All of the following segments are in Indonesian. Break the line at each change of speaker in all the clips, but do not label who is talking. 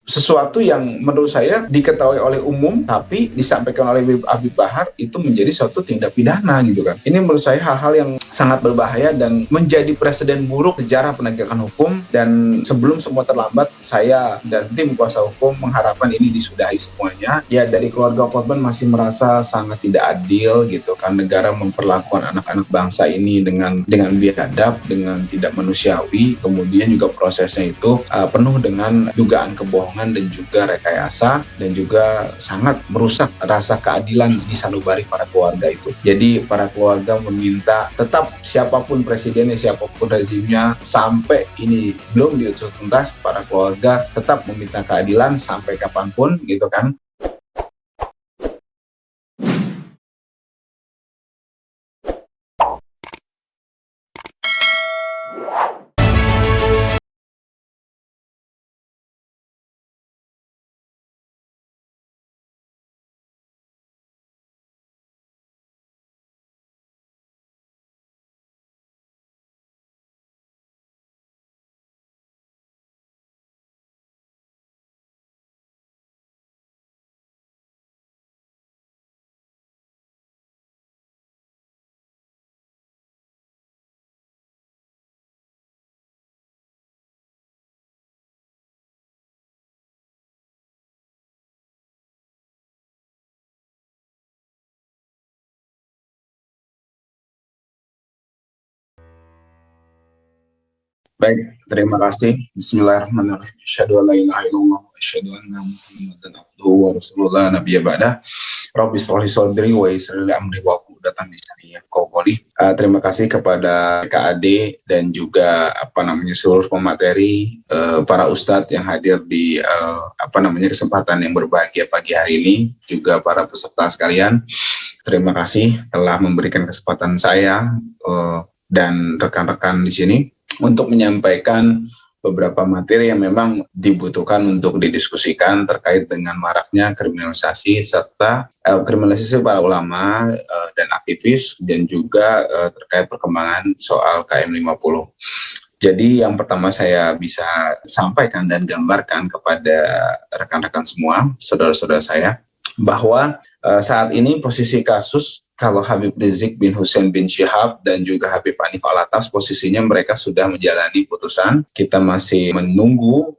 sesuatu yang menurut saya diketahui oleh umum tapi disampaikan oleh Habib Bahar itu menjadi suatu tindak pidana gitu kan. Ini menurut saya hal-hal yang sangat berbahaya dan menjadi presiden buruk sejarah penegakan hukum, dan sebelum semua terlambat saya dan tim kuasa hukum mengharapkan ini disudahi semuanya. Ya, dari keluarga korban masih merasa sangat tidak adil gitu kan, negara memperlakukan anak-anak bangsa ini dengan biadab, dengan tidak manusiawi, kemudian juga prosesnya itu penuh dengan dugaan kebohongan dan juga rekayasa, dan juga sangat merusak rasa keadilan di sanubari para keluarga itu. Jadi para keluarga meminta tetap siapapun presidennya, siapapun rezimnya, sampai ini belum diusut tuntas, para keluarga tetap meminta keadilan sampai kapanpun gitu kan. Baik, terima kasih. Bismillahirrahmanirrahim. Asyhadu an la ilaha illallah wa asyhadu anna Muhammadan abduhu wa rasulullah nabiyya ba'dah. Rabbi shrah li sadri wa yassir li amri wa uqdatan min lisani yafqahu qawli. Terima kasih kepada KAD dan juga seluruh pemateri, para ustadz yang hadir di kesempatan yang berbahagia pagi hari ini, juga para peserta sekalian. Terima kasih telah memberikan kesempatan saya dan rekan-rekan di sini untuk menyampaikan beberapa materi yang memang dibutuhkan untuk didiskusikan terkait dengan maraknya kriminalisasi serta kriminalisasi para ulama dan aktivis, dan juga terkait perkembangan soal KM 50. Jadi yang pertama saya bisa sampaikan dan gambarkan kepada rekan-rekan semua, saudara-saudara saya, bahwa saat ini posisi kasus, kalau Habib Rizik bin Hussein bin Syihab dan juga Habib Hanif Alatas, posisinya mereka sudah menjalani putusan. Kita masih menunggu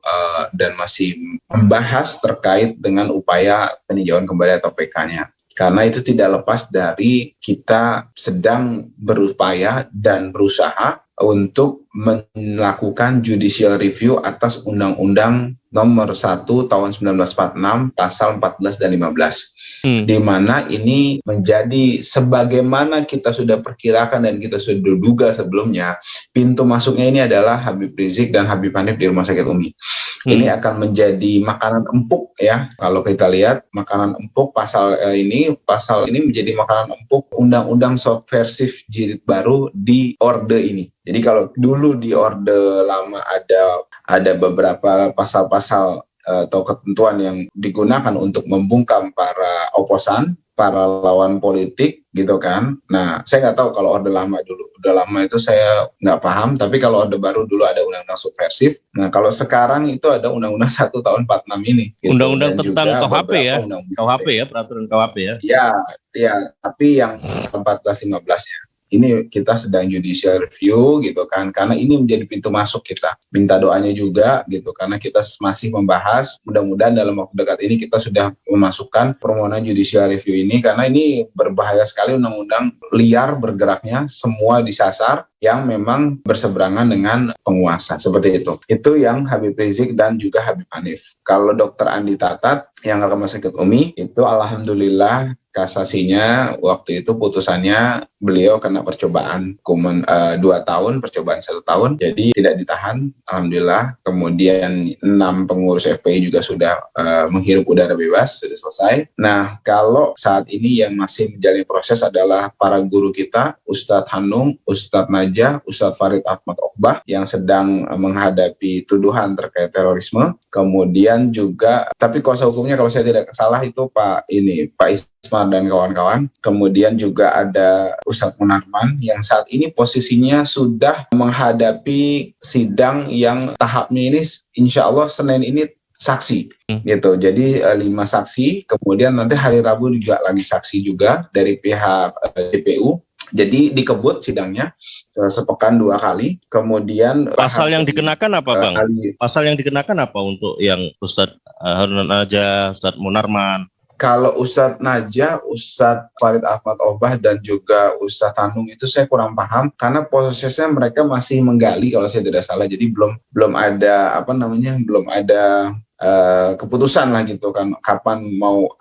dan masih membahas terkait dengan upaya peninjauan kembali atau PK-nya. Karena itu tidak lepas dari kita sedang berupaya dan berusaha untuk melakukan judicial review atas Undang-Undang Nomor 1 Tahun 1946 Pasal 14 dan 15. Di mana ini menjadi sebagaimana kita sudah perkirakan dan kita sudah duga sebelumnya, pintu masuknya ini adalah Habib Rizik dan Habib Hanif di Rumah Sakit Umi. Ini akan menjadi makanan empuk ya. Kalau kita lihat makanan empuk pasal ini menjadi makanan empuk undang-undang subversif jilid baru di orde ini. Jadi kalau dulu di orde lama ada beberapa pasal-pasal atau ketentuan yang digunakan untuk membungkam para oposan, para lawan politik gitu kan. Nah, saya nggak tahu kalau orde lama dulu. Orde lama itu saya nggak paham, tapi kalau orde baru dulu ada undang-undang subversif. Nah, kalau sekarang itu ada undang-undang 1 tahun 46 ini. Gitu.
Undang-undang tentang KUHP ya? KUHP ya, peraturan KUHP ya?
Ya, tapi yang 14-15 ya. Ini kita sedang judicial review gitu kan, karena ini menjadi pintu masuk kita. Minta doanya juga gitu, karena kita masih membahas, mudah-mudahan dalam waktu dekat ini kita sudah memasukkan permohonan judicial review ini, karena ini berbahaya sekali, undang-undang liar bergeraknya, semua disasar yang memang berseberangan dengan penguasa, seperti itu. Itu yang Habib Rizik dan juga Habib Hanif. Kalau Dr. Andi Tatat yang Rumah Sakit Umi, itu alhamdulillah kasasinya waktu itu putusannya beliau kena percobaan hukuman 2 tahun, percobaan 1 tahun, jadi tidak ditahan, alhamdulillah. Kemudian 6 pengurus FPI juga sudah menghirup udara bebas, sudah selesai. Nah, kalau saat ini yang masih menjalani proses adalah para guru kita, Ustadz Hanung, Ustadz Najah, Ustadz Farid Ahmad Okbah yang sedang menghadapi tuduhan terkait terorisme. Kemudian juga, tapi kuasa hukumnya kalau saya tidak salah itu Pak Ismar dan kawan-kawan. Kemudian juga ada Ustadz Munarman yang saat ini posisinya sudah menghadapi sidang yang tahapnya ini insya Allah Senin ini saksi gitu. Jadi 5 saksi, kemudian nanti hari Rabu juga lagi saksi juga dari pihak DPU. Jadi dikebut sidangnya sepekan 2 kali. Kemudian
pasal yang dikenakan apa, Bang? Pasal yang dikenakan apa untuk yang Ustadz Harun Najah, Ustadz Munarman?
Kalau Ustadz Najah, Ustadz Farid Ahmad Obah, dan juga Ustadz Tanung itu saya kurang paham karena prosesnya mereka masih menggali kalau saya tidak salah. Jadi belum ada belum ada keputusan lah gitu kan kapan mau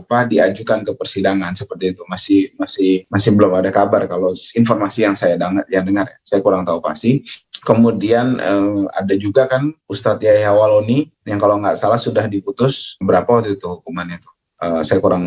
diajukan ke persidangan seperti itu. Masih belum ada kabar kalau informasi yang saya dengar. Saya kurang tahu pasti. Kemudian ada juga kan Ustadz Yahya Waloni yang kalau nggak salah sudah diputus berapa waktu itu hukumannya itu. Saya kurang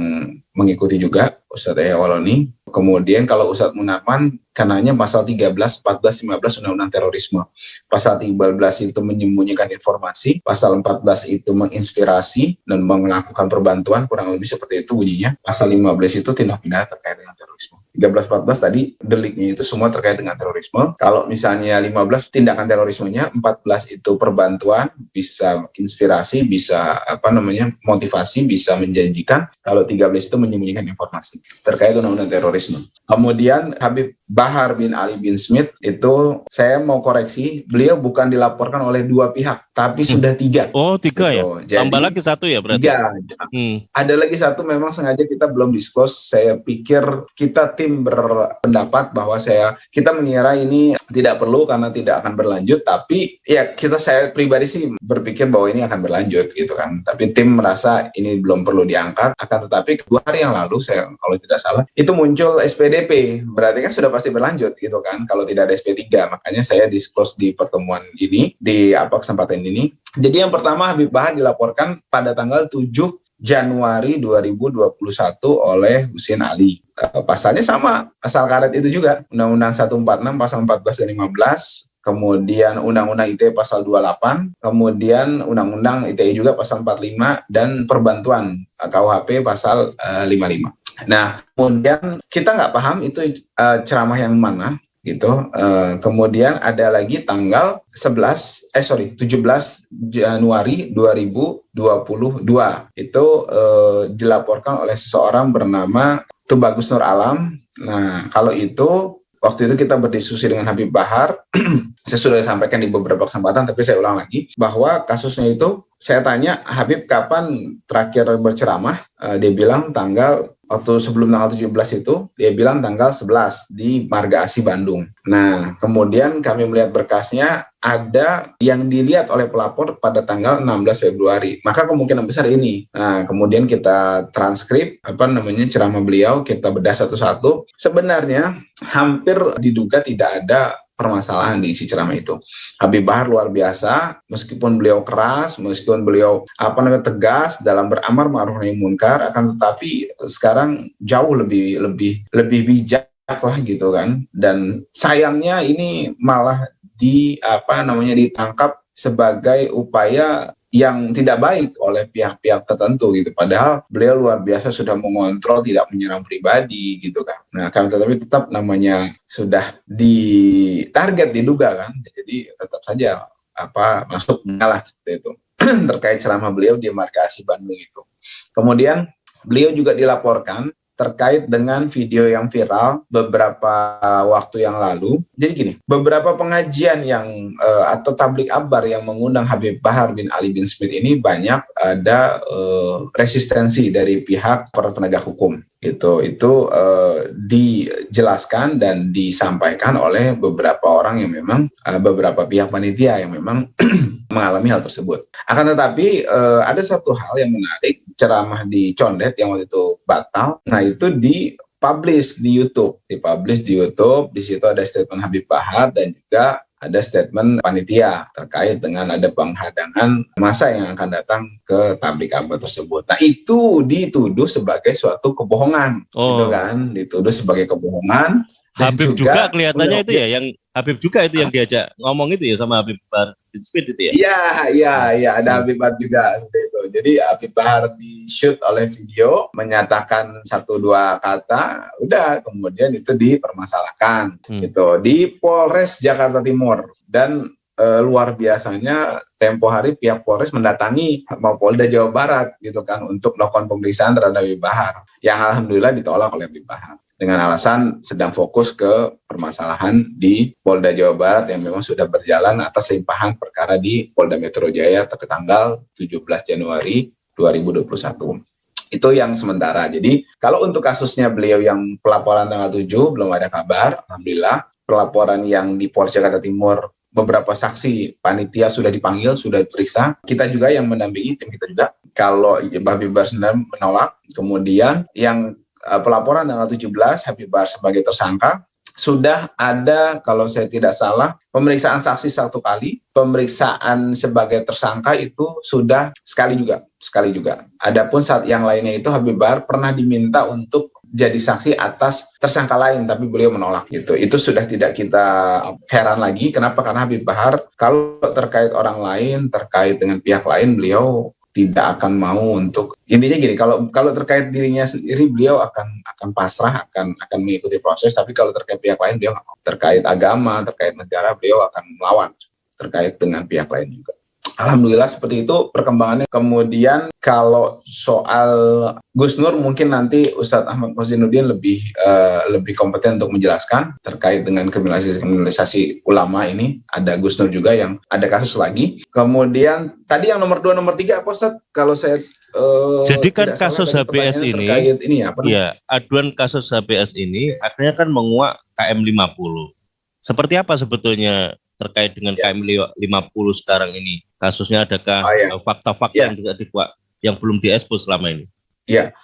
mengikuti juga Ustadz Yahya Waloni. Kemudian kalau Ustadz Munarman kenanya pasal 13, 14, 15 Undang-Undang Terorisme. Pasal 13 itu menyembunyikan informasi, pasal 14 itu menginspirasi dan melakukan perbantuan, kurang lebih seperti itu bunyinya. Pasal 15 itu tindak pidana terkait dengan terorisme. 13, 14 tadi deliknya itu semua terkait dengan terorisme. Kalau misalnya 15 tindakan terorismenya, 14 itu perbantuan, bisa inspirasi, bisa motivasi, bisa menjanjikan. Kalau 13 itu menyembunyikan informasi terkait undang-undang terorisme. Kemudian Habib Bahar bin Ali bin Smith itu saya mau koreksi, beliau bukan dilaporkan oleh 2 pihak, tapi sudah 3.
Oh 3 gitu. Ya? Jadi, tambah lagi 1 ya berarti?
3. Ada lagi 1 memang sengaja kita belum disclose. Saya pikir kita tim berpendapat bahwa kita mengira ini tidak perlu karena tidak akan berlanjut, tapi ya saya pribadi sih berpikir bahwa ini akan berlanjut gitu kan. Tapi tim merasa ini belum perlu diangkat. Akan tetapi 2 hari yang lalu saya kalau tidak salah itu muncul SPDP, berarti kan sudah pasti berlanjut gitu kan kalau tidak ada SP3. Makanya saya disclose di pertemuan ini, di kesempatan ini. Jadi yang pertama Habib Bahar dilaporkan pada tanggal 7 Januari 2021 oleh Husin Ali. Pasalnya sama, pasal karet itu juga, Undang-Undang 146 pasal 14 dan 15. Kemudian Undang-Undang ITE pasal 28, kemudian Undang-Undang ITE juga pasal 45, dan perbantuan KUHP pasal 55. Nah, kemudian kita nggak paham itu ceramah yang mana gitu. Kemudian ada lagi tanggal 17 Januari 2022 itu dilaporkan oleh seseorang bernama Tubagus Nur Alam. Nah, kalau itu waktu itu kita berdiskusi dengan Habib Bahar. Saya sudah sampaikan di beberapa kesempatan, tapi saya ulang lagi bahwa kasusnya itu saya tanya Habib kapan terakhir berceramah, dia bilang waktu sebelum tanggal 17 itu, dia bilang tanggal 11 di Marga Asih Bandung. Nah, kemudian kami melihat berkasnya, ada yang dilihat oleh pelapor pada tanggal 16 Februari. Maka kemungkinan besar ini. Nah, kemudian kita transkrip ceramah beliau, kita bedah satu-satu. Sebenarnya hampir diduga tidak ada permasalahan di isi ceramah itu. Habib Bahar luar biasa, meskipun beliau keras, meskipun beliau tegas dalam beramar ma'ruf nahi munkar, akan tetapi sekarang jauh lebih bijak lah gitu kan. Dan sayangnya ini malah ditangkap sebagai upaya yang tidak baik oleh pihak-pihak tertentu gitu. Padahal beliau luar biasa sudah mengontrol, tidak menyerang pribadi gitu kan. Nah, tetapi tetap namanya sudah ditarget, diduga kan. Jadi tetap saja masuk ngalah seperti itu. Terkait ceramah beliau di Marga Asih Bandung itu. Kemudian beliau juga dilaporkan terkait dengan video yang viral beberapa waktu yang lalu. Jadi gini, beberapa pengajian yang atau tablik akbar yang mengundang Habib Bahar bin Ali bin Smith ini banyak ada resistensi dari pihak para penegak hukum. Itu dijelaskan dan disampaikan oleh beberapa orang yang memang beberapa pihak panitia yang memang mengalami hal tersebut. Akan tetapi ada satu hal yang menarik, ceramah di Condet yang waktu itu batal. Nah, itu dipublish di YouTube. Di situ ada statement Habib Bahar dan juga ada statement panitia terkait dengan ada penghadangan massa yang akan datang ke tablik akbar tersebut. Nah, itu dituduh sebagai suatu kebohongan, gitu kan? Dituduh sebagai kebohongan.
Habib juga kelihatannya itu ya, yang Habib juga itu yang diajak ngomong itu ya sama Habib Bahar bin Smith itu ya?
Iya, ada Habib Bahar juga seperti itu. Jadi Habib Bahar di-shoot oleh video, menyatakan 1-2 kata, udah kemudian itu dipermasalahkan gitu di Polres Jakarta Timur. Dan luar biasanya tempo hari pihak Polres mendatangi Mapolda Jawa Barat gitu kan untuk melakukan pemeriksaan terhadap Habib Bahar, yang alhamdulillah ditolak oleh Habib Bahar dengan alasan sedang fokus ke permasalahan di Polda Jawa Barat yang memang sudah berjalan atas limpahan perkara di Polda Metro Jaya tertanggal 17 Januari 2021. Itu yang sementara. Jadi kalau untuk kasusnya beliau yang pelaporan tanggal 7 belum ada kabar, alhamdulillah. Pelaporan yang di Polres Jakarta Timur, beberapa saksi panitia sudah dipanggil, sudah diperiksa. Kita juga yang mendampingi, tim kita juga. Kalau Habib Bahar sendiri menolak, kemudian yang pelaporan tanggal 17 Habib Bahar sebagai tersangka, sudah ada, kalau saya tidak salah, pemeriksaan saksi 1 kali, pemeriksaan sebagai tersangka itu sudah sekali juga. Adapun saat yang lainnya itu Habib Bahar pernah diminta untuk jadi saksi atas tersangka lain, tapi beliau menolak gitu. Itu sudah tidak kita heran lagi. Kenapa? Karena Habib Bahar kalau terkait orang lain, terkait dengan pihak lain, beliau tidak akan mau untuk, intinya gini, kalau terkait dirinya sendiri beliau akan pasrah, akan mengikuti proses. Tapi kalau terkait pihak lain beliau nggak mau. Terkait agama, terkait negara beliau akan melawan, terkait dengan pihak lain juga. Alhamdulillah seperti itu perkembangannya. Kemudian kalau soal Gus Nur mungkin nanti Ustadz Ahmad Kozinuddin lebih kompeten untuk menjelaskan terkait dengan kriminalisasi ulama ini. Ada Gus Nur juga yang ada kasus lagi. Kemudian tadi yang nomor 2, nomor 3 apa Ustadz? Kalau saya
jadi kan kasus HBS ini, aduan kasus HBS ini akhirnya kan menguak KM 50. Seperti apa sebetulnya terkait dengan KM 50 sekarang ini? Kasusnya adakah fakta-fakta yang bisa dikuak yang belum diekspos selama ini?
Ya,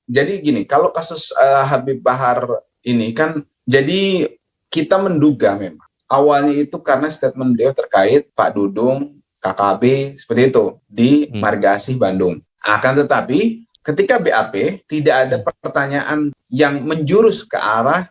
jadi gini, kalau kasus Habib Bahar ini kan, jadi kita menduga memang awalnya itu karena statement beliau terkait Pak Dudung, KKB, seperti itu di Marga Asih Bandung. Akan tetapi ketika BAP tidak ada pertanyaan yang menjurus ke arah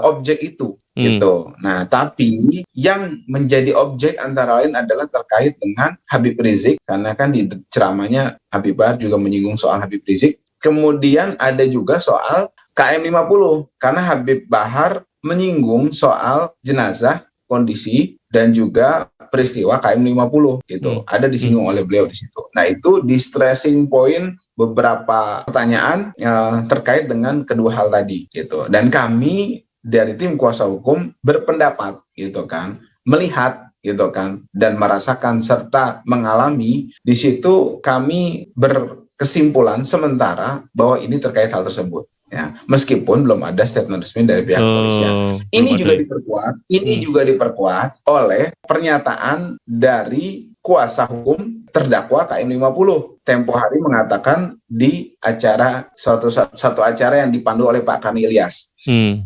objek itu gitu. Nah, tapi yang menjadi objek antara lain adalah terkait dengan Habib Rizik, karena kan di ceramahnya Habib Bahar juga menyinggung soal Habib Rizik. Kemudian ada juga soal KM 50, karena Habib Bahar menyinggung soal jenazah, kondisi, dan juga peristiwa KM 50 gitu. Ada disinggung oleh beliau di situ. Nah, itu di stressing point beberapa pertanyaan terkait dengan kedua hal tadi gitu. Dan kami dari tim kuasa hukum berpendapat gitu kan, melihat gitu kan, dan merasakan serta mengalami di situ, kami berkesimpulan sementara bahwa ini terkait hal tersebut ya, meskipun belum ada statement resmi dari pihak kepolisian. Ini juga diperkuat oleh pernyataan dari kuasa hukum terdakwa KM 50. Tempo hari mengatakan di acara satu acara yang dipandu oleh Pak Kani Ilyas.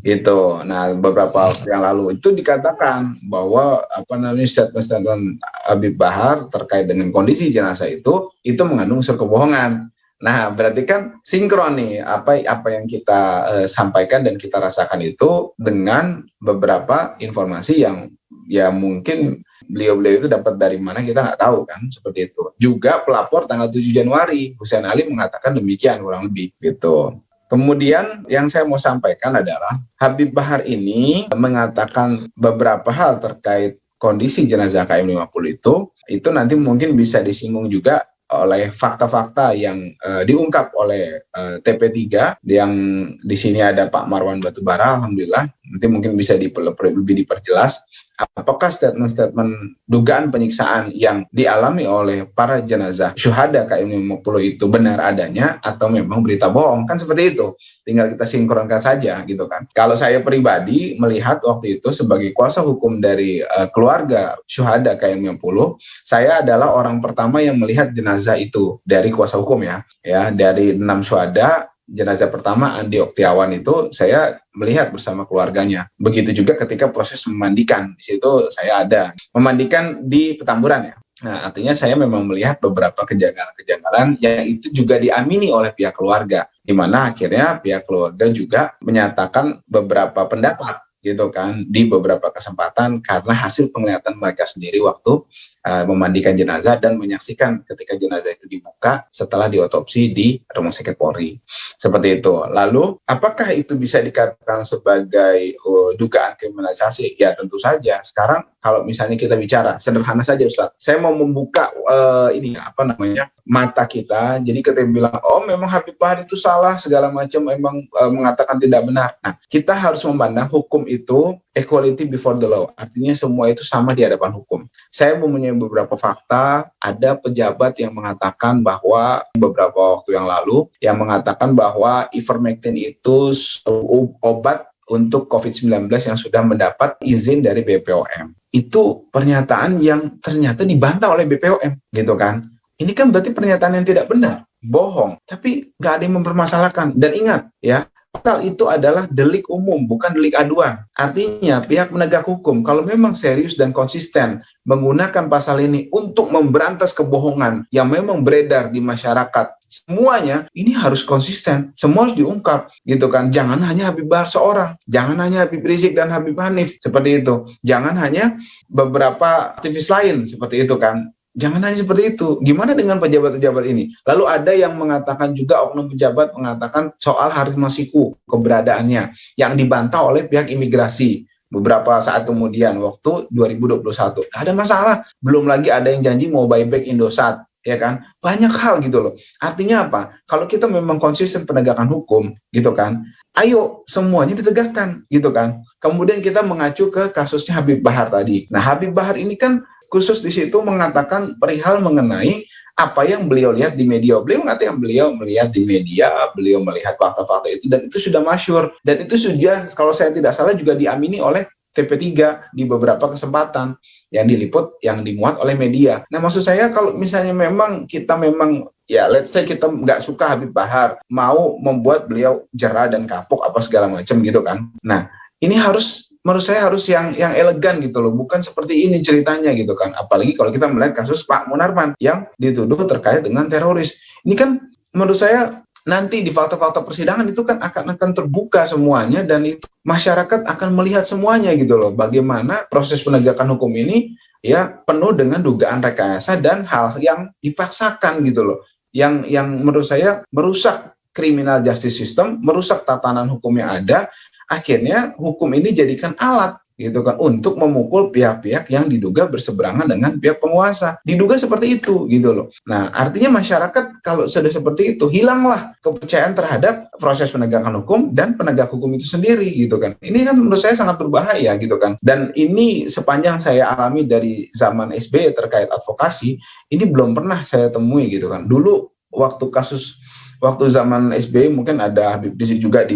Gitu. Nah, beberapa waktu yang lalu itu dikatakan bahwa statement Habib Bahar terkait dengan kondisi jenazah itu mengandung unsur kebohongan. Nah, berarti kan sinkron nih apa yang kita sampaikan dan kita rasakan itu dengan beberapa informasi yang ya mungkin beliau itu dapat dari mana kita nggak tahu kan, seperti itu. Juga pelapor tanggal 7 Januari Husain Ali mengatakan demikian kurang lebih gitu. Kemudian yang saya mau sampaikan adalah Habib Bahar ini mengatakan beberapa hal terkait kondisi jenazah KM 50 itu nanti mungkin bisa disinggung juga oleh fakta-fakta yang diungkap oleh TP3 yang di sini ada Pak Marwan Batubara. Alhamdulillah nanti mungkin bisa lebih diperjelas apakah statement-statement dugaan penyiksaan yang dialami oleh para jenazah syuhada KM 50 itu benar adanya atau memang berita bohong, kan seperti itu. Tinggal kita sinkronkan saja gitu kan. Kalau saya pribadi melihat waktu itu sebagai kuasa hukum dari keluarga syuhada KM 50, saya adalah orang pertama yang melihat jenazah itu dari kuasa hukum ya dari 6 syuhada. Jenazah pertama Andi Oktiawan itu saya melihat bersama keluarganya. Begitu juga ketika proses memandikan, di situ saya ada. Memandikan di Petamburan ya. Nah, artinya saya memang melihat beberapa kejanggalan yang itu juga diamini oleh pihak keluarga, di mana akhirnya pihak keluarga juga menyatakan beberapa pendapat gitu kan di beberapa kesempatan karena hasil penglihatan mereka sendiri waktu memandikan jenazah dan menyaksikan ketika jenazah itu dibuka setelah diotopsi di Rumah Sakit Polri. Seperti itu. Lalu, apakah itu bisa dikatakan sebagai dugaan kriminalisasi? Ya tentu saja. Sekarang kalau misalnya kita bicara, sederhana saja Ustaz, saya mau membuka mata kita, jadi kita bilang, oh memang Habib Bahar itu salah, segala macam, memang mengatakan tidak benar. Nah, kita harus memandang hukum itu equality before the law, artinya semua itu sama di hadapan hukum. Saya mempunyai beberapa fakta, ada pejabat yang mengatakan bahwa beberapa waktu yang lalu, yang mengatakan bahwa ivermectin itu obat untuk COVID-19 yang sudah mendapat izin dari BPOM. Itu pernyataan yang ternyata dibantah oleh BPOM, gitu kan. Ini kan berarti pernyataan yang tidak benar, bohong, tapi nggak ada yang mempermasalahkan. Dan ingat, ya, pasal itu adalah delik umum, bukan delik aduan. Artinya pihak penegak hukum, kalau memang serius dan konsisten menggunakan pasal ini untuk memberantas kebohongan yang memang beredar di masyarakat, semuanya ini harus konsisten, semua harus diungkap, gitu kan. Jangan hanya Habib Bahar seorang, jangan hanya Habib Rizik dan Habib Hanif, seperti itu. Jangan hanya beberapa aktivis lain, seperti itu kan. Jangan hanya seperti itu. Gimana dengan pejabat-pejabat ini? Lalu ada yang mengatakan juga, oknum pejabat mengatakan soal Harith Masiku, keberadaannya, yang dibantah oleh pihak imigrasi beberapa saat kemudian, waktu 2021. Gak ada masalah. Belum lagi ada yang janji mau buyback Indosat, ya kan? Banyak hal gitu loh. Artinya apa? Kalau kita memang konsisten penegakan hukum, gitu kan, ayo semuanya ditegakkan, gitu kan. Kemudian kita mengacu ke kasusnya Habib Bahar tadi. Nah, Habib Bahar ini kan khusus di situ mengatakan perihal mengenai apa yang beliau lihat di media. Beliau mengatakan beliau melihat di media, beliau melihat fakta-fakta itu, dan itu sudah masyhur, dan itu sudah, kalau saya tidak salah, juga diamini oleh TP3 di beberapa kesempatan yang diliput, yang dimuat oleh media. Nah, maksud saya kalau misalnya memang kita ya let's say kita nggak suka Habib Bahar, mau membuat beliau jera dan kapok apa segala macam gitu kan. Nah, ini menurut saya harus yang elegan gitu loh, bukan seperti ini ceritanya gitu kan. Apalagi kalau kita melihat kasus Pak Munarman yang dituduh terkait dengan teroris. Ini kan menurut saya nanti di fakta-fakta persidangan itu kan akan terbuka semuanya, dan itu masyarakat akan melihat semuanya gitu loh. Bagaimana proses penegakan hukum ini ya penuh dengan dugaan rekayasa dan hal yang dipaksakan gitu loh. Yang menurut saya merusak criminal justice system, merusak tatanan hukum yang ada. Akhirnya hukum ini jadikan alat gitu kan untuk memukul pihak-pihak yang diduga berseberangan dengan pihak penguasa. Diduga seperti itu gitu loh. Nah, artinya masyarakat kalau sudah seperti itu, hilanglah kepercayaan terhadap proses penegakan hukum dan penegak hukum itu sendiri gitu kan. Ini kan menurut saya sangat berbahaya gitu kan. Dan ini sepanjang saya alami dari zaman SBY terkait advokasi, ini belum pernah saya temui gitu kan. Dulu waktu zaman SBY mungkin ada Habib Rizik juga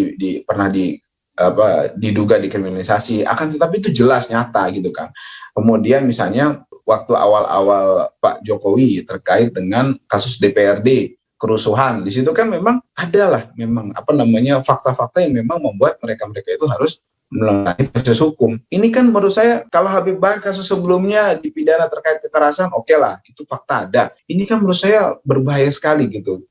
pernah diduga dikriminalisasi, akan tetapi itu jelas nyata gitu kan. Kemudian misalnya waktu awal-awal Pak Jokowi terkait dengan kasus DPRD kerusuhan, di situ kan memang adalah fakta-fakta yang memang membuat mereka itu harus melalui proses hukum. Ini kan menurut saya kalau Habib Bahar kasus sebelumnya dipidana terkait kekerasan, oke lah, itu fakta ada. Ini kan menurut saya berbahaya sekali gitu,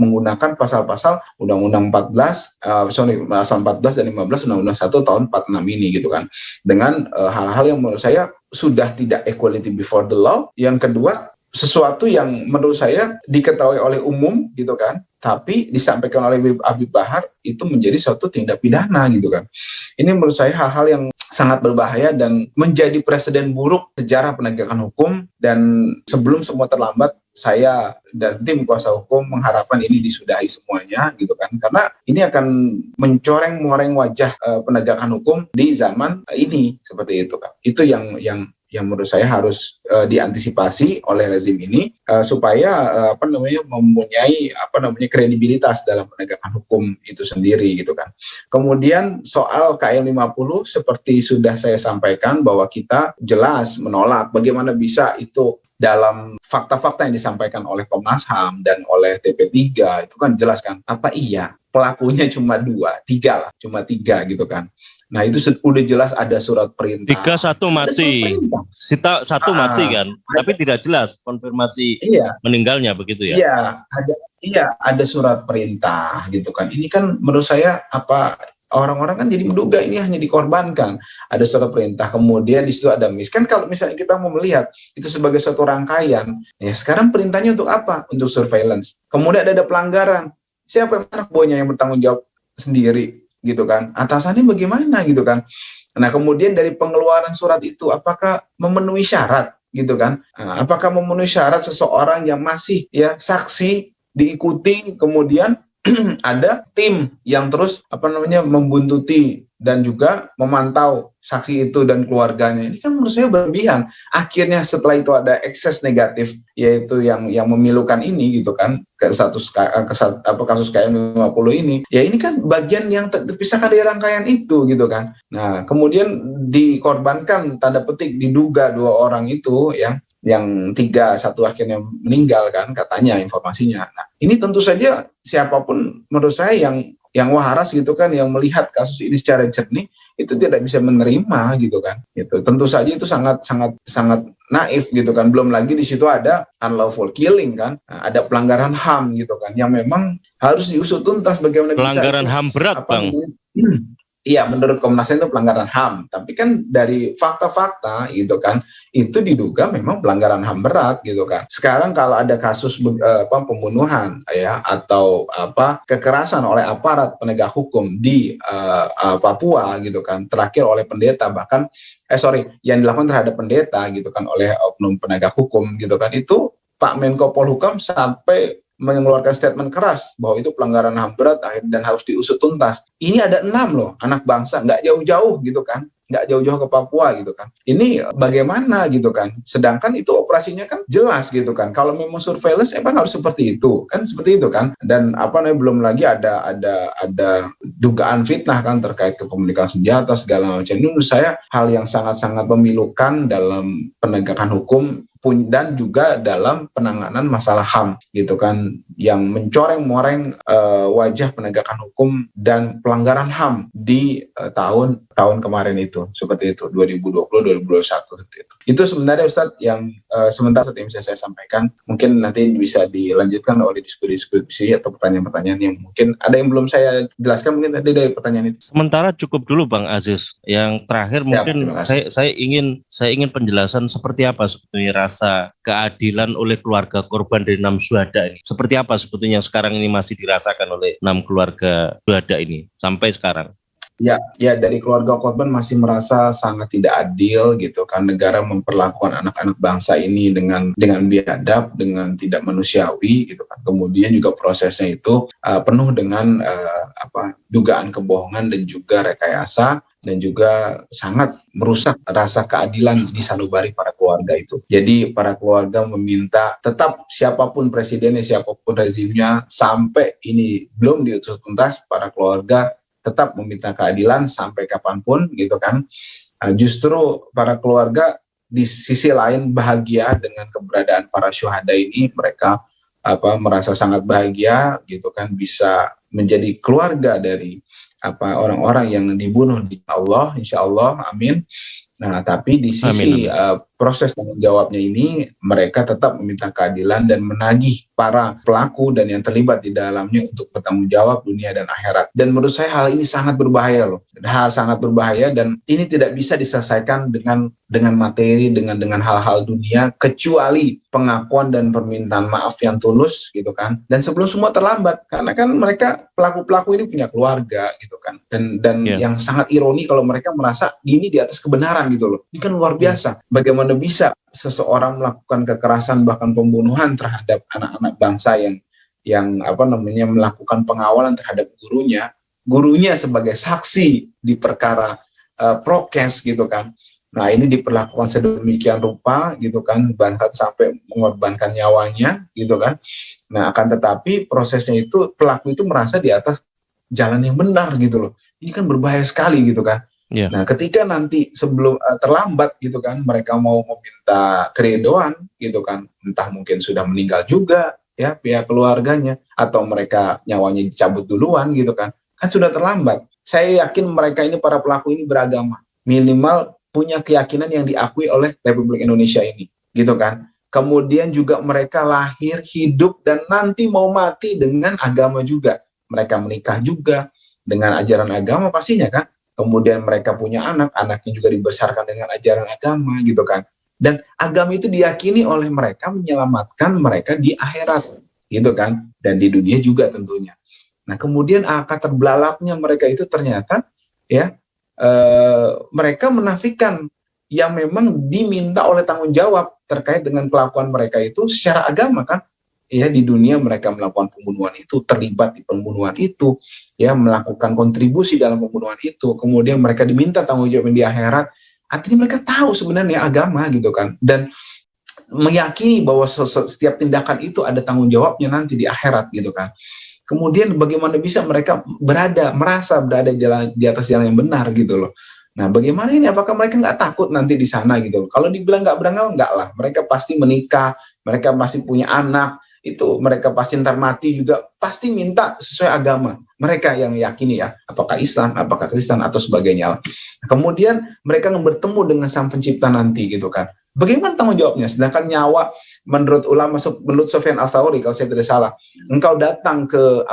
menggunakan pasal-pasal Undang-Undang pasal 14 dan 15 Undang-Undang 1 tahun 46 ini gitu kan. Dengan hal-hal yang menurut saya sudah tidak equality before the law. Yang kedua, sesuatu yang menurut saya diketahui oleh umum gitu kan, tapi disampaikan oleh Habib Bahar itu menjadi suatu tindak pidana gitu kan. Ini menurut saya hal-hal yang sangat berbahaya dan menjadi presiden buruk sejarah penegakan hukum. Dan sebelum semua terlambat, saya dan tim kuasa hukum mengharapkan ini disudahi semuanya gitu kan, karena ini akan mencoreng-moreng wajah penegakan hukum di zaman ini seperti itu kan. Itu yang menurut saya harus diantisipasi oleh rezim ini supaya mempunyai kredibilitas dalam penegakan hukum itu sendiri gitu kan. Kemudian soal KM 50 seperti sudah saya sampaikan bahwa kita jelas menolak. Bagaimana bisa itu dalam fakta-fakta yang disampaikan oleh Komnas HAM dan oleh TP3 itu kan jelas kan, apa iya pelakunya cuma 3 gitu kan. Nah, itu udah jelas ada surat perintah.
1 mati. Satu mati kan, tapi tidak jelas konfirmasi meninggalnya begitu ya.
Iya, ada surat perintah gitu kan. Ini kan menurut saya orang-orang kan jadi menduga ini hanya dikorbankan. Ada suatu perintah, kemudian di situ ada miss. Kan kalau misalnya kita mau melihat itu sebagai suatu rangkaian, ya sekarang perintahnya untuk apa? Untuk surveillance. Kemudian ada pelanggaran. Siapa yang anak buahnya yang bertanggung jawab sendiri, gitu kan? Atasannya bagaimana, gitu kan? Nah, kemudian dari pengeluaran surat itu, apakah memenuhi syarat, gitu kan? Nah, apakah memenuhi syarat seseorang yang masih ya saksi diikuti, kemudian ada tim yang terus membuntuti dan juga memantau saksi itu dan keluarganya. Ini kan menurut saya berlebihan. Akhirnya setelah itu ada ekses negatif, yaitu yang memilukan ini, gitu kan, kasus KM 50 ini. Ya ini kan bagian yang terpisahkan dari rangkaian itu, gitu kan. Nah, kemudian dikorbankan, tanda petik diduga 2 orang itu yang 3, 1 akhirnya meninggal kan katanya informasinya. Nah, ini tentu saja siapapun menurut saya yang waras, gitu kan, yang melihat kasus ini secara jernih itu tidak bisa menerima, gitu kan. Itu tentu saja itu sangat naif, gitu kan. Belum lagi di situ ada unlawful killing kan, ada pelanggaran HAM, gitu kan, yang memang harus diusut tuntas bagaimana
pelanggaran
bisa
HAM berat, Bang.
Iya, menurut Komnas HAM itu pelanggaran HAM. Tapi kan dari fakta-fakta, gitu kan, itu diduga memang pelanggaran HAM berat, gitu kan. Sekarang kalau ada kasus pembunuhan ya atau kekerasan oleh aparat penegak hukum di Papua, gitu kan, terakhir oleh pendeta, bahkan yang dilakukan terhadap pendeta, gitu kan, oleh oknum penegak hukum, gitu kan, itu Pak Menko Polhukam sampai mengeluarkan statement keras bahwa itu pelanggaran HAM berat dan harus diusut tuntas. Ini ada 6 loh anak bangsa, nggak jauh-jauh, gitu kan, nggak jauh-jauh ke Papua, gitu kan. Ini bagaimana, gitu kan. Sedangkan itu operasinya kan jelas, gitu kan. Kalau memang surveillance emang harus seperti itu kan, Dan belum lagi ada dugaan fitnah kan terkait kepemilikan senjata segala macam. Ini menurut saya hal yang sangat-sangat memilukan dalam penegakan hukum dan juga dalam penanganan masalah HAM, gitu kan, yang mencoreng-moreng wajah penegakan hukum dan pelanggaran HAM di tahun kemarin itu, seperti itu, 2020-2021 seperti itu. Itu sebenarnya Ustadz yang sementara yang bisa saya sampaikan. Mungkin nanti bisa dilanjutkan oleh diskusi atau pertanyaan-pertanyaan yang mungkin ada yang belum saya jelaskan, mungkin tadi dari pertanyaan itu.
Sementara cukup dulu Bang Aziz. Yang terakhir mungkin saya ingin penjelasan seperti apa sebetulnya rasa keadilan oleh keluarga korban dari 6 syuhada ini. Seperti apa sebetulnya sekarang ini masih dirasakan oleh 6 keluarga syuhada ini sampai sekarang?
Ya, dari keluarga korban masih merasa sangat tidak adil, gitu kan. Negara memperlakukan anak-anak bangsa ini dengan biadab, dengan tidak manusiawi, gitu kan. Kemudian juga prosesnya itu penuh dengan dugaan kebohongan dan juga rekayasa, dan juga sangat merusak rasa keadilan di sanubari para keluarga itu. Jadi para keluarga meminta tetap siapapun presidennya, siapapun rezimnya, sampai ini belum diusut tuntas, para keluarga tetap meminta keadilan sampai kapanpun, gitu kan. Justru para keluarga di sisi lain bahagia dengan keberadaan para syuhada ini. Mereka merasa sangat bahagia, gitu kan, bisa menjadi keluarga dari orang-orang yang dibunuh di Allah, insya Allah, amin. Nah, tapi di sisi proses tanggung jawabnya ini, mereka tetap meminta keadilan dan menagih para pelaku dan yang terlibat di dalamnya untuk bertanggung jawab dunia dan akhirat. Dan menurut saya hal ini sangat berbahaya loh. Sangat berbahaya, dan ini tidak bisa diselesaikan dengan materi, dengan hal-hal dunia, kecuali pengakuan dan permintaan maaf yang tulus, gitu kan. Dan sebelum semua terlambat, karena kan mereka pelaku-pelaku ini punya keluarga, gitu kan. Dan yang sangat ironi kalau mereka merasa ini di atas kebenaran, gitu loh. Ini kan luar biasa. Bagaimana bisa seseorang melakukan kekerasan bahkan pembunuhan terhadap anak-anak bangsa yang melakukan pengawalan terhadap gurunya sebagai saksi di perkara prokes, gitu kan. Nah, ini diperlakukan sedemikian rupa, gitu kan, bahkan sampai mengorbankan nyawanya, gitu kan. Nah, akan tetapi prosesnya itu pelaku itu merasa di atas jalan yang benar, gitu loh. Ini kan berbahaya sekali, gitu kan. Yeah. Nah, ketika nanti sebelum terlambat, gitu kan, mereka mau meminta keredoan, gitu kan, entah mungkin sudah meninggal juga ya pihak keluarganya, atau mereka nyawanya dicabut duluan, gitu kan sudah terlambat. Saya yakin mereka ini, para pelaku ini, beragama, minimal punya keyakinan yang diakui oleh Republik Indonesia ini, gitu kan. Kemudian juga mereka lahir, hidup, dan nanti mau mati dengan agama juga. Mereka menikah juga, dengan ajaran agama pastinya kan. Kemudian mereka punya anak, anaknya juga dibesarkan dengan ajaran agama gitu kan. Dan agama itu diyakini oleh mereka menyelamatkan mereka di akhirat gitu kan, dan di dunia juga tentunya. Nah kemudian alangkah terbelalaknya mereka itu ternyata ya mereka menafikan yang memang diminta oleh tanggung jawab terkait dengan kelakuan mereka itu secara agama kan. Ya di dunia mereka melakukan pembunuhan itu, terlibat di pembunuhan itu, ya melakukan kontribusi dalam pembunuhan itu, kemudian mereka diminta tanggung jawab di akhirat. Artinya mereka tahu sebenarnya agama gitu kan, dan meyakini bahwa setiap tindakan itu ada tanggung jawabnya nanti di akhirat gitu kan. Kemudian bagaimana bisa mereka merasa berada di atas jalan yang benar gitu loh. Nah bagaimana ini, apakah mereka nggak takut nanti di sana gitu? Kalau dibilang nggak berangkat, enggak lah, mereka pasti menikah, mereka pasti punya anak, itu mereka pasti ntar mati juga pasti minta sesuai agama mereka yang yakini ya, apakah Islam, apakah Kristen atau sebagainya. Kemudian mereka bertemu dengan Sang Pencipta nanti gitu kan. Bagaimana tanggung jawabnya? Sedangkan nyawa menurut ulama, menurut Sufyan Ats-Tsauri kalau saya tidak salah, engkau datang ke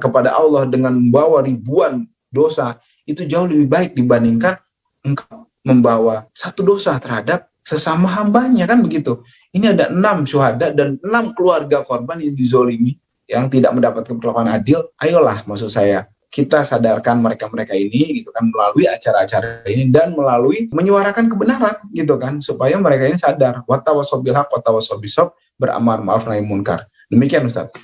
kepada Allah dengan membawa ribuan dosa, itu jauh lebih baik dibandingkan engkau membawa satu dosa terhadap sesama hambanya kan begitu. Ini ada 6 syuhada dan 6 keluarga korban yang dizolimi, yang tidak mendapatkan perlakuan adil. Ayolah, maksud saya, kita sadarkan mereka-mereka ini gitu kan, melalui acara-acara ini dan melalui menyuarakan kebenaran gitu kan, supaya mereka ini sadar. Wa tawassaw bil haqq wa tawassaw bis sabr, beramar ma'ruf nahi munkar. Demikian Ustaz.